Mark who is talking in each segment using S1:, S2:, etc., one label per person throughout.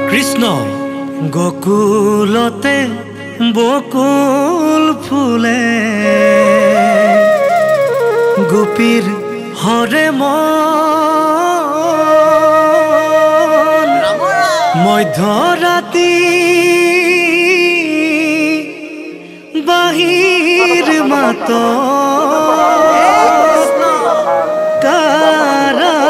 S1: কৃষ্ণ গোকুলতে বকুল ফুলে গোপীর হরে মন মধ্যরাতি বাহির মাত কারাগম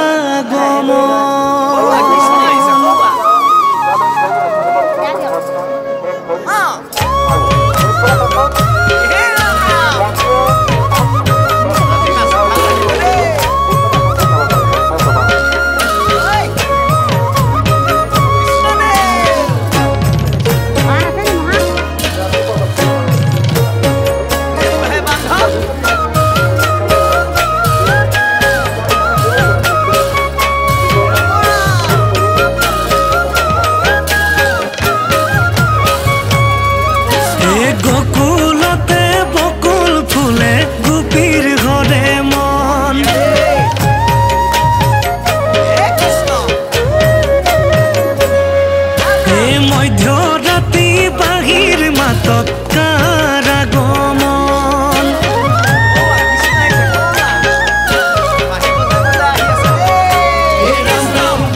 S1: গোকুলতে বকুল ফুলে গোপীর ঘরে মন মধ্যরাতি বাহির মাতক কারাগমন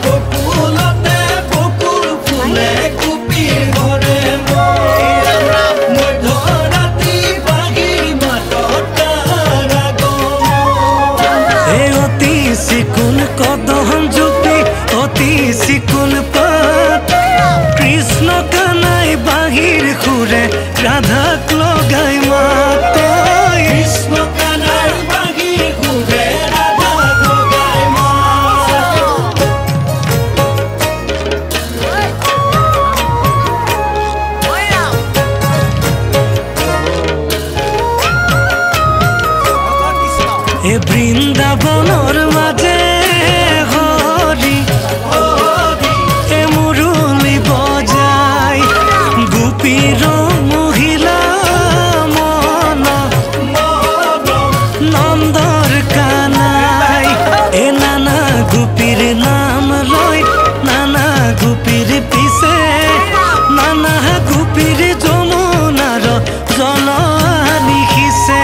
S1: গোকুলতে বকুল ফুলে গোপীর ঘরে সিকুন কদম জুপি অতি সিকুন পাত কৃষ্ণ কানাই বাহির ঘুরে রাধাক লগাই মাত কৃষ্ণ কানাই বাহির ঘুরে রাধাক লগাই মাত এ বৃন্দাবনের মাঝে হরি এ মুরলি বজাই গোপীর মহিলা মন নন্দর কানাই এ নানা গোপীর নাম লয় নানা গোপীর পিছে নানা গোপীর যমুনার জল নিখিছে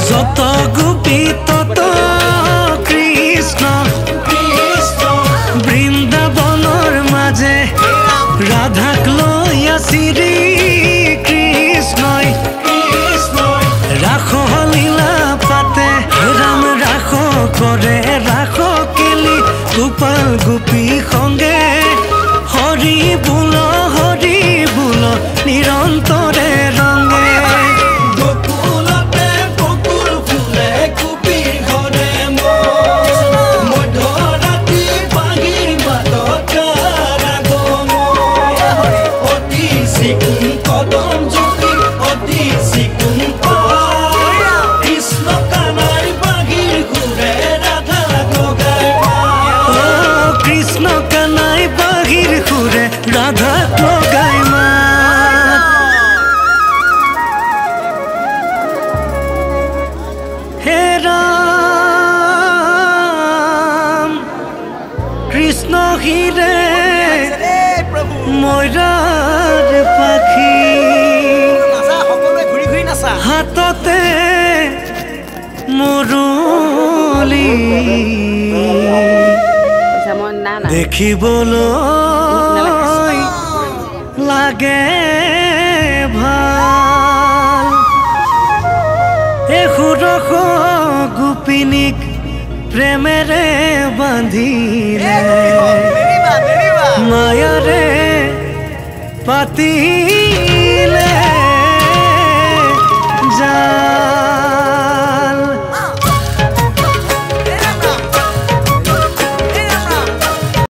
S1: যত গোপী তত কৃষ্ণ বৃন্দাবনের মাঝে রাধাক লইয়া শ্রী কৃষ্ণই রাখো লীলা পাতে রাম রাখো করে রাখো কেলি গোপাল গোপী সঙ্গে হরি বুল নিরন্তরে রঙে রাধা লগাই মাত হে রাম কৃষ্ণ হিরে ময়ূর পাখি হাততে মুরলি দেখিবলৈ লাগে ভাল এ সুৰস গোপিনীক প্ৰেমেৰে বান্ধিলে মায়াৰে পাতি